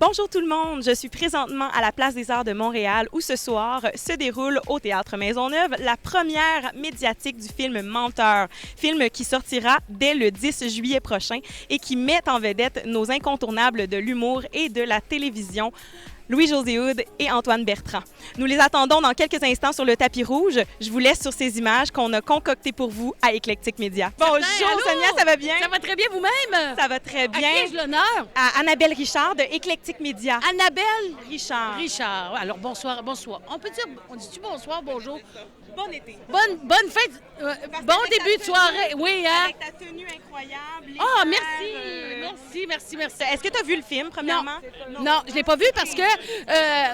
Bonjour tout le monde, je suis présentement à la Place des Arts de Montréal où ce soir se déroule au Théâtre Maisonneuve la première médiatique du film Menteur, film qui sortira dès le 10 juillet prochain et qui met en vedette nos incontournables de l'humour et de la télévision. Louis-José Hood et Antoine Bertrand. Nous les attendons dans quelques instants sur le tapis rouge. Je vous laisse sur ces images qu'on a concoctées pour vous à Éclectique Média. Bonjour Sonia, ça va bien? Ça va très bien vous-même? Ça va très bien. À qui ai-je l'honneur? À Annabelle Richard de Éclectique Média. Annabelle Richard. Richard. Alors bonsoir. On dit-tu bonsoir, bonjour? Bon été. Bonne fête, bon début de soirée. Oui, hein? Avec ta tenue incroyable. Ah, merci. Est-ce que tu as vu le film, premièrement? Non, je ne l'ai pas vu parce que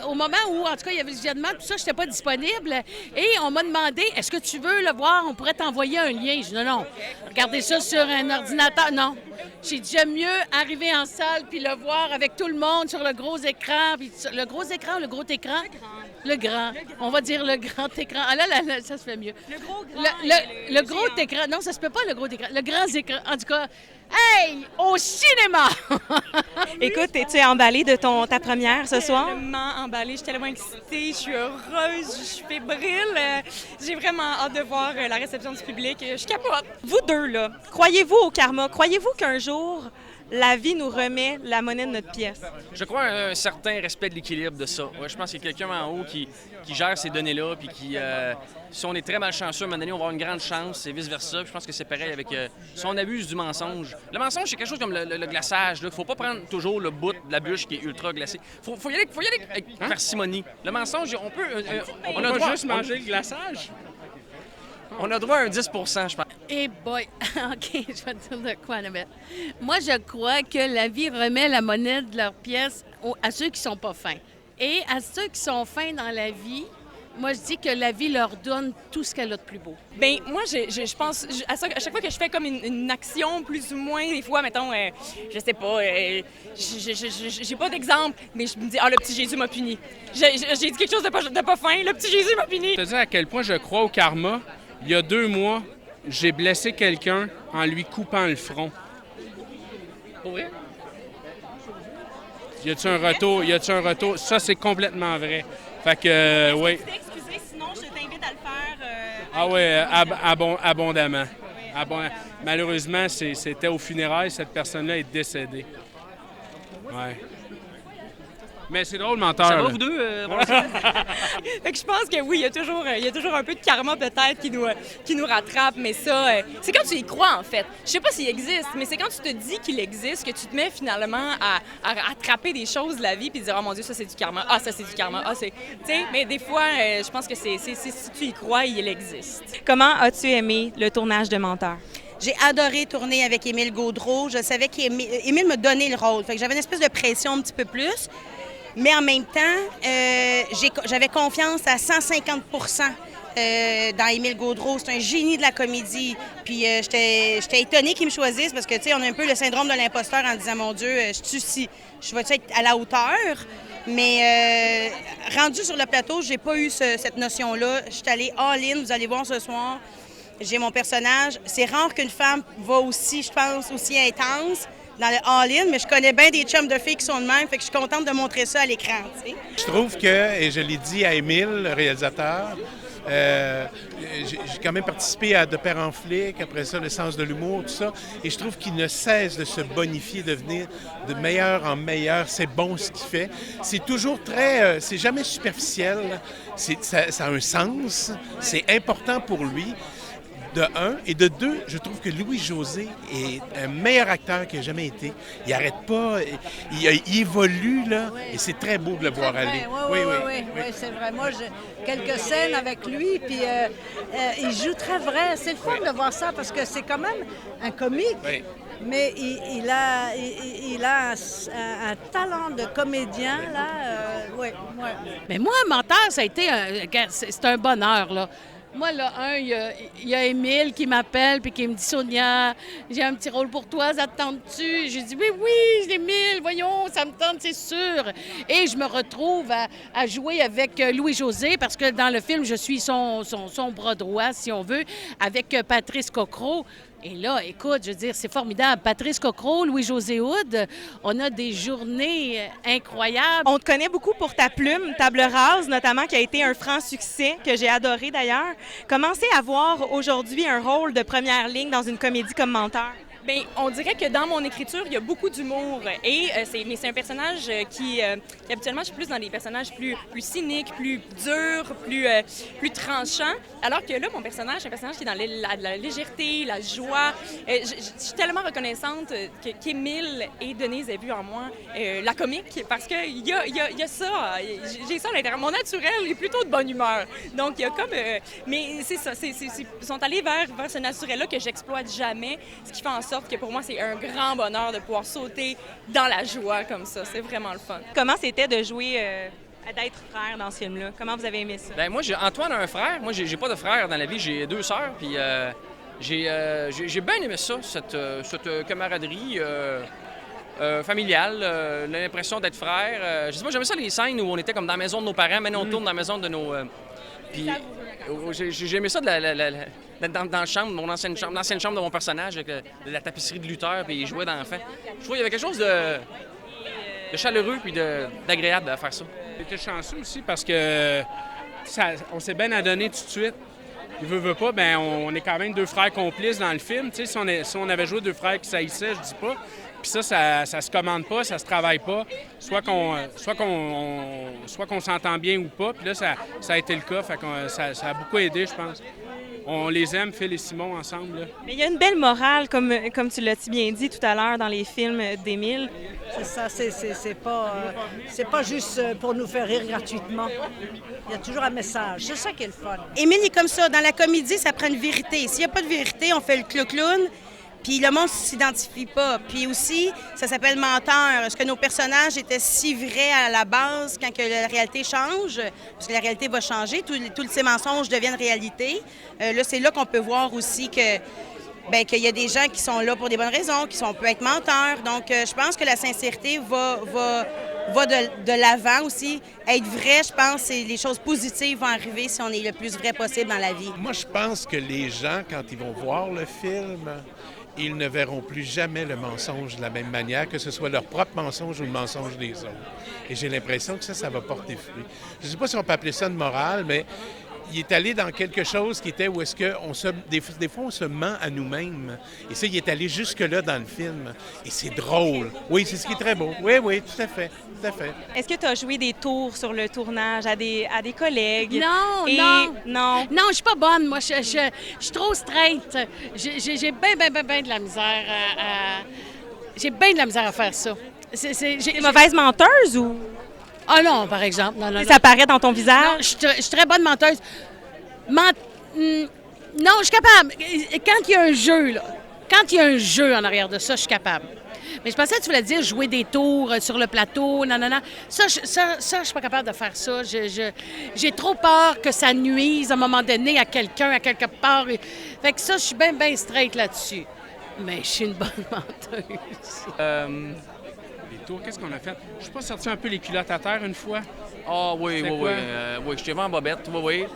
au moment où, en tout cas, il y avait le visionnement, tout ça, je n'étais pas disponible. Et on m'a demandé, est-ce que tu veux le voir? On pourrait t'envoyer un lien. Je dis non. Regardez ça sur un ordinateur. Non. J'ai dit, j'aime mieux arriver en salle puis le voir avec tout le monde sur le gros écran. Puis le gros écran ou le gros écran? Le grand. On va dire le grand écran. Ah là, ça se fait mieux. Le gros grand. Le gros écran. Non, ça se peut pas, le gros écran. Le grand écran. En tout cas, hey, au cinéma! Écoute, es-tu emballée de ta première ce soir? Tellement emballée, je suis tellement excitée, je suis heureuse, je suis fébrile. J'ai vraiment hâte de voir la réception du public. Je capote. Vous deux, là, croyez-vous au karma? Croyez-vous qu'un jour, la vie nous remet la monnaie de notre pièce? Je crois à un certain respect de l'équilibre de ça. Ouais, je pense qu'il y a quelqu'un en haut qui gère ces données-là, puis qui, si on est très malchanceux, à un moment donné, on va avoir une grande chance, et vice-versa. Puis je pense que c'est pareil avec, si on abuse du mensonge. Le mensonge, c'est quelque chose comme le glaçage. Il ne faut pas prendre toujours le bout de la bûche qui est ultra glacée. Faut y aller avec parcimonie. Le mensonge, on peut... on a droit juste manger le glaçage? On a droit à un 10 je pense. Eh boy! OK, je vais te dire de quoi, Annabelle. Moi, je crois que la vie remet la monnaie de leur pièce à ceux qui sont pas fins. Et à ceux qui sont fins dans la vie, moi, je dis que la vie leur donne tout ce qu'elle a de plus beau. Bien, moi, je pense, à chaque fois que je fais comme une action, plus ou moins, des fois, mettons, je sais pas, j'ai pas d'exemple, mais je me dis, le petit Jésus m'a puni. J'ai dit quelque chose de pas fin, le petit Jésus m'a puni. Je te dis à quel point je crois au karma. Il y a 2 mois, j'ai blessé quelqu'un en lui coupant le front. Pour vrai? Y a-tu un retour? Ça, c'est complètement vrai. Fait que, oui. Excusez, sinon je t'invite à le faire. Ah oui, abondamment. Malheureusement, c'était aux funérailles, cette personne-là est décédée. Ouais. Mais c'est drôle, menteur. Ça va, là. vous deux? Fait que je pense que oui, il y a toujours un peu de karma peut-être qui nous rattrape, mais ça, c'est quand tu y crois en fait. Je sais pas s'il existe, mais c'est quand tu te dis qu'il existe que tu te mets finalement à attraper des choses de la vie puis dire, oh mon Dieu, ça c'est du karma, ça c'est du karma, tu sais, mais des fois, je pense que c'est si tu y crois, il existe. Comment as-tu aimé le tournage de Menteur? J'ai adoré tourner avec Émile Gaudreault. Je savais qu'Émile me donnait le rôle. Fait que j'avais une espèce de pression un petit peu plus. Mais en même temps, j'avais confiance à 150 dans Émile Gaudreault. C'est un génie de la comédie. Puis j'étais étonnée qu'il me choisisse parce que, tu sais, on a un peu le syndrome de l'imposteur en disant, mon Dieu, je vais-tu être à la hauteur? Mais rendu sur le plateau, j'ai pas eu cette notion-là. Je suis allée all-in, vous allez voir ce soir. J'ai mon personnage. C'est rare qu'une femme va aussi, je pense, aussi intense dans le all-in, mais je connais bien des chums de filles qui sont de même, fait que je suis contente de montrer ça à l'écran, tu sais. Je trouve que, et je l'ai dit à Émile, le réalisateur, j'ai quand même participé à De Père en flic, après ça, Le sens de l'humour, tout ça, et je trouve qu'il ne cesse de se bonifier, de devenir de meilleur en meilleur. C'est bon ce qu'il fait. C'est toujours très... c'est jamais superficiel. Ça a un sens. C'est important pour lui. De un. Et de deux, je trouve que Louis-José est un meilleur acteur qu'il n'a jamais été. Il n'arrête pas, il évolue, là, et c'est très beau de le voir aller. Oui, c'est vrai. Moi, j'ai quelques scènes avec lui, puis il joue très vrai. C'est le fun de voir ça, parce que c'est quand même un comique. Oui. Mais il a un talent de comédien, là. Oui. Mais moi, Menteur, ça a été c'est un bonheur, là. Moi, là, il y a Émile qui m'appelle puis qui me dit « Sonia, j'ai un petit rôle pour toi, ça te tente-tu? » J'ai dit « Oui, Émile, voyons, ça me tente, c'est sûr. » Et je me retrouve à jouer avec Louis-José parce que dans le film, je suis son bras droit, si on veut, avec Patrice Cocro. Et là, écoute, je veux dire, c'est formidable. Patrice Cocro, Louis-José Hood, on a des journées incroyables. On te connaît beaucoup pour ta plume, Table rase, notamment, qui a été un franc succès, que j'ai adoré d'ailleurs. Comment c'est avoir aujourd'hui un rôle de première ligne dans une comédie comme Menteur? Bien, on dirait que dans mon écriture, il y a beaucoup d'humour. Mais c'est un personnage qui habituellement, je suis plus dans des personnages plus cyniques, plus durs, plus tranchants. Alors que là, mon personnage, c'est un personnage qui est dans la légèreté, la joie. Je suis tellement reconnaissante qu'Émile et Denise aient vu en moi la comique, parce qu'il y a ça. J'ai ça à l'intérieur. Mon naturel est plutôt de bonne humeur. Donc, il y a comme... mais c'est ça. Ils sont allés vers ce naturel-là que j'exploite jamais, ce qui fait en sorte que pour moi, c'est un grand bonheur de pouvoir sauter dans la joie comme ça. C'est vraiment le fun. Comment c'était de jouer, d'être frère dans ce film-là? Comment vous avez aimé ça? Bien, moi, Antoine a un frère. Moi, j'ai pas de frère dans la vie. J'ai 2 sœurs. Puis j'ai bien aimé ça, cette camaraderie familiale, l'impression d'être frère. Je sais pas, j'aimais ça les scènes où on était comme dans la maison de nos parents. Maintenant, on tourne dans la maison de nos... Puis j'ai aimé ça dans la chambre, l'ancienne chambre de mon personnage, avec la tapisserie de lutteur, puis il jouait d'enfant. Je trouve qu'il y avait quelque chose de chaleureux puis d'agréable à faire ça. J'étais chanceux aussi parce que on s'est bien adonné tout de suite. Il veut pas, ben on est quand même 2 frères complices dans le film. Tu sais, si on avait joué 2 frères qui s'haïssaient, je dis pas. Puis ça se commande pas, ça se travaille pas. Soit qu'on s'entend bien ou pas. Puis là, ça a été le cas. Fait que ça a beaucoup aidé, je pense. On les aime, Phil et Simon, ensemble. Là. Mais il y a une belle morale, comme tu l'as si bien dit tout à l'heure dans les films d'Émile. C'est ça, c'est pas juste pour nous faire rire gratuitement. Il y a toujours un message. C'est ça qui est le fun. Émile est comme ça. Dans la comédie, ça prend une vérité. S'il n'y a pas de vérité, on fait le clown. Puis le monde ne s'identifie pas. Puis aussi, ça s'appelle Menteur. Est-ce que nos personnages étaient si vrais à la base quand que la réalité change? Parce que la réalité va changer, tous ces mensonges deviennent réalité. Là, c'est là qu'on peut voir aussi que qu'il y a des gens qui sont là pour des bonnes raisons, peuvent être menteurs. Donc, je pense que la sincérité va de l'avant aussi. Être vrai, je pense, que les choses positives vont arriver si on est le plus vrai possible dans la vie. Moi, je pense que les gens, quand ils vont voir le film, ils ne verront plus jamais le mensonge de la même manière, que ce soit leur propre mensonge ou le mensonge des autres. Et j'ai l'impression que ça va porter fruit. Je ne sais pas si on peut appeler ça une morale, mais il est allé dans quelque chose qui était où est-ce que des fois on se ment à nous-mêmes. Et ça, il est allé jusque-là dans le film. Et c'est drôle. Oui, c'est ce qui est très beau. Oui, tout à fait. Est-ce que tu as joué des tours sur le tournage à des collègues? Non. Non, je suis pas bonne. Moi, je suis trop straight. J'ai bien de la misère J'ai bien de la misère à faire ça. T'es mauvaise menteuse ou... Ah non, par exemple. Non. Ça paraît dans ton visage? Non, je suis très bonne menteuse. Non, je suis capable. Quand il y a un jeu, là, quand il y a un jeu en arrière de ça, je suis capable. Mais je pensais que tu voulais dire jouer des tours sur le plateau, non. Ça, je suis pas capable de faire ça. J'ai trop peur que ça nuise à un moment donné à quelqu'un, à quelque part. Fait que ça, je suis bien straight là-dessus. Mais je suis une bonne menteuse. Tour, qu'est-ce qu'on a fait? Je suis pas sorti un peu les culottes à terre une fois? Ah oui, je t'ai vu en bobette, oui.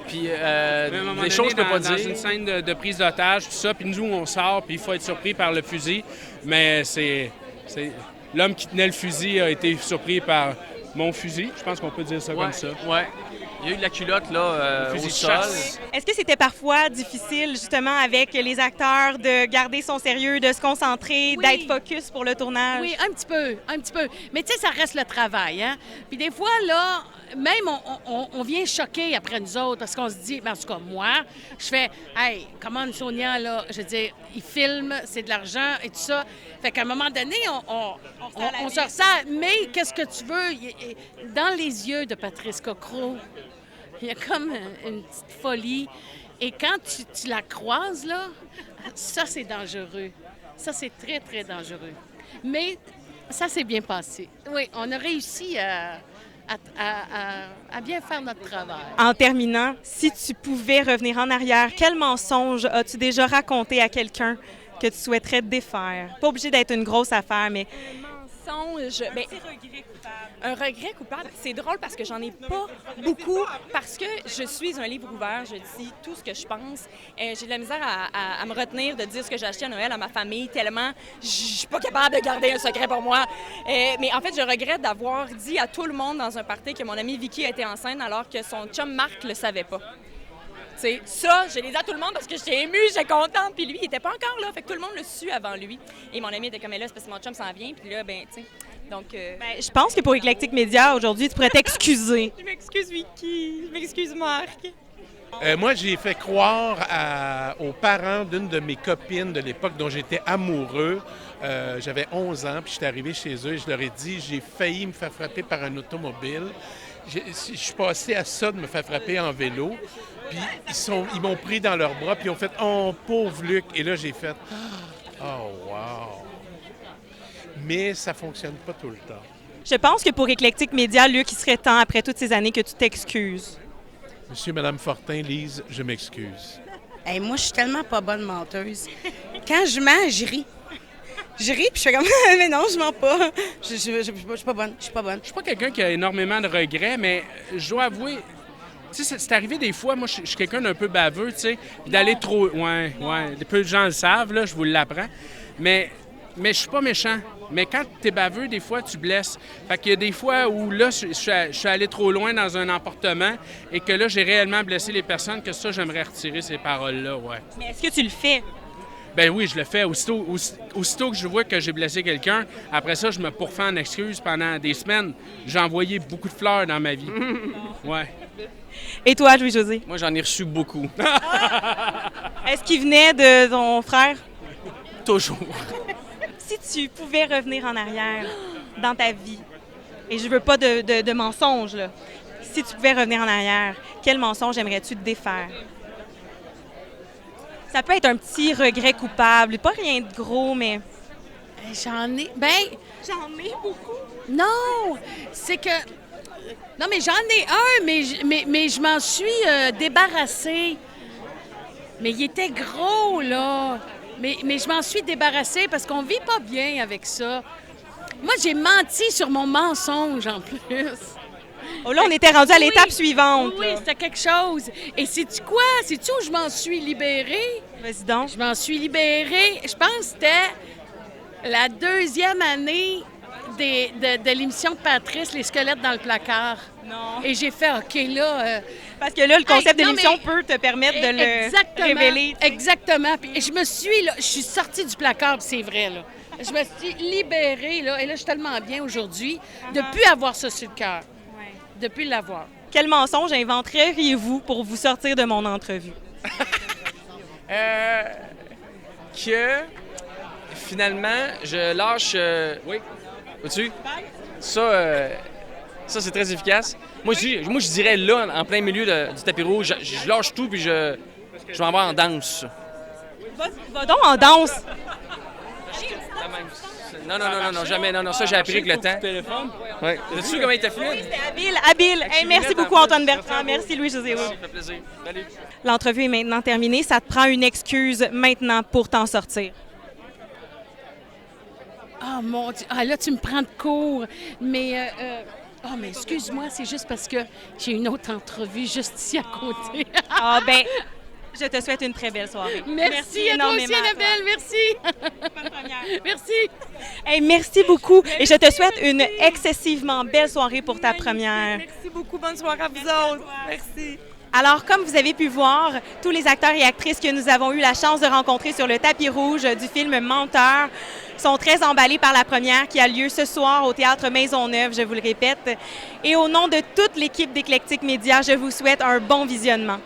Puis des choses que je peux pas dire. Dans une scène de prise d'otage, tout ça, puis nous, on sort, puis il faut être surpris par le fusil. Mais c'est l'homme qui tenait le fusil a été surpris par mon fusil. Je pense qu'on peut dire ça comme ça. Oui. Il y a eu de la culotte, là, au sol. Est-ce que c'était parfois difficile, justement, avec les acteurs, de garder son sérieux, de se concentrer, d'être focus pour le tournage? Oui, un petit peu. Mais tu sais, ça reste le travail, hein? Puis des fois, là, même on vient choquer après nous autres, parce qu'on se dit, en tout cas, moi, je fais, hey, comment Sonia, là, je veux dire, il filme, c'est de l'argent et tout ça. Fait qu'à un moment donné, on se ressent. Mais qu'est-ce que tu veux? Dans les yeux de Patrice Cocro, il y a comme une petite folie. Et quand tu la croises, là, ça, c'est dangereux. Ça, c'est très, très dangereux. Mais ça s'est bien passé. Oui, on a réussi à bien faire notre travail. En terminant, si tu pouvais revenir en arrière, quel mensonge as-tu déjà raconté à quelqu'un que tu souhaiterais défaire? Pas obligé d'être une grosse affaire, mais... Mensonge, Un regret coupable, c'est drôle parce que j'en ai pas beaucoup, parce que je suis un livre ouvert, je dis tout ce que je pense. J'ai de la misère à me retenir de dire ce que j'ai acheté à Noël à ma famille, tellement je suis pas capable de garder un secret pour moi. Mais en fait, je regrette d'avoir dit à tout le monde dans un party que mon amie Vicky était enceinte alors que son chum Marc le savait pas. T'sais, ça, je l'ai dit à tout le monde parce que j'étais émue, j'étais contente, puis lui, il était pas encore là, fait que tout le monde le su avant lui. Et mon ami était comme, là, c'est parce que mon chum s'en vient, puis là, ben, tu sais, donc... Ben, je pense que pour Éclectique Média, aujourd'hui, tu pourrais t'excuser. Je m'excuse, Vicky, je m'excuse, Marc. Moi, j'ai fait croire aux parents d'une de mes copines de l'époque dont j'étais amoureux. J'avais 11 ans, puis j'étais arrivé chez eux et je leur ai dit, j'ai failli me faire frapper par un automobile. Je suis passé à ça de me faire frapper en vélo. Puis ils m'ont pris dans leurs bras, puis ils ont fait « Oh, pauvre Luc! » Et là, j'ai fait « Oh, wow! » Mais ça fonctionne pas tout le temps. Je pense que pour Éclectique Média, Luc, il serait temps, après toutes ces années, que tu t'excuses. Monsieur et Madame Fortin, Lise, je m'excuse. Hey, moi, je suis tellement pas bonne menteuse. Quand je mens, je ris. Je ris, puis je fais comme « Mais non, je mens pas. Je suis pas bonne, je suis pas bonne. » Je suis pas quelqu'un qui a énormément de regrets, mais je dois avouer, tu sais, c'est arrivé des fois, moi, je suis quelqu'un d'un peu baveux, tu sais, puis d'aller trop... Ouais, peu de gens le savent, là, je vous l'apprends. Mais je suis pas méchant. Mais quand t'es baveux, des fois, tu blesses. Fait qu'il y a des fois où, là, je suis allé trop loin dans un emportement et que là, j'ai réellement blessé les personnes, que ça, j'aimerais retirer ces paroles-là, ouais. Mais est-ce que tu le fais? Ben oui, je le fais. Aussitôt que je vois que j'ai blessé quelqu'un, après ça, je me pourfais en excuses pendant des semaines. J'ai envoyé beaucoup de fleurs dans ma vie. Ouais. Et toi, Louis-José? Moi, j'en ai reçu beaucoup. Est-ce qu'il venait de ton frère? Toujours. Si tu pouvais revenir en arrière dans ta vie, et je veux pas de mensonges, là. Si tu pouvais revenir en arrière, quel mensonge aimerais-tu te défaire? Ça peut être un petit regret coupable, pas rien de gros, mais... J'en ai... J'en ai beaucoup. Non! C'est que... Non, mais j'en ai un, mais je m'en suis débarrassée. Mais il était gros, là. Mais je m'en suis débarrassée parce qu'on vit pas bien avec ça. Moi, j'ai menti sur mon mensonge, en plus. Oh là, on était rendu à l'étape suivante. Oui, c'était quelque chose. Et sais-tu quoi? Sais-tu où je m'en suis libérée? Vas-y donc. Je m'en suis libérée, je pense que c'était la 2e année de l'émission de Patrice, Les squelettes dans le placard. Non. Et j'ai fait, OK, là... Parce que là, le concept de non, l'émission mais- peut te permettre de le révéler. tu sais. Exactement. Puis je suis sortie du placard, puis c'est vrai, là. Je me suis libérée, là. Et là, je suis tellement bien aujourd'hui de plus avoir ça sur le cœur. Ouais. De plus l'avoir. Quel mensonge inventeriez-vous pour vous sortir de mon entrevue? Que finalement, je lâche... Oui. Vois-tu? Ça, c'est très efficace. Moi, je dirais là, en plein milieu du tapis rouge, je lâche tout puis je m'en vais en danse. Va donc en danse. Non, jamais. Non, ça, j'ai appris avec le temps. Ouais. Sais-tu comment il t'a fait? C'était habile. Hey, merci beaucoup, Antoine Bertrand. Merci, Louis-José. Ça fait plaisir. Salut. L'entrevue est maintenant terminée. Ça te prend une excuse maintenant pour t'en sortir. Oh, mon Dieu. Ah, là, tu me prends de court. Mais... mais excuse-moi, c'est juste parce que j'ai une autre entrevue juste ici à côté. Ah, ben, je te souhaite une très belle soirée. Merci à toi aussi, Annabelle. Merci. Bonne première. Merci. Hey, merci beaucoup. Et je te souhaite une excessivement belle soirée pour ta première. Merci beaucoup. Bonne soirée à vous autres. Merci. Alors, comme vous avez pu voir, tous les acteurs et actrices que nous avons eu la chance de rencontrer sur le tapis rouge du film Menteur sont très emballés par la première qui a lieu ce soir au Théâtre Maisonneuve, je vous le répète. Et au nom de toute l'équipe d'Éclectique Média, je vous souhaite un bon visionnement.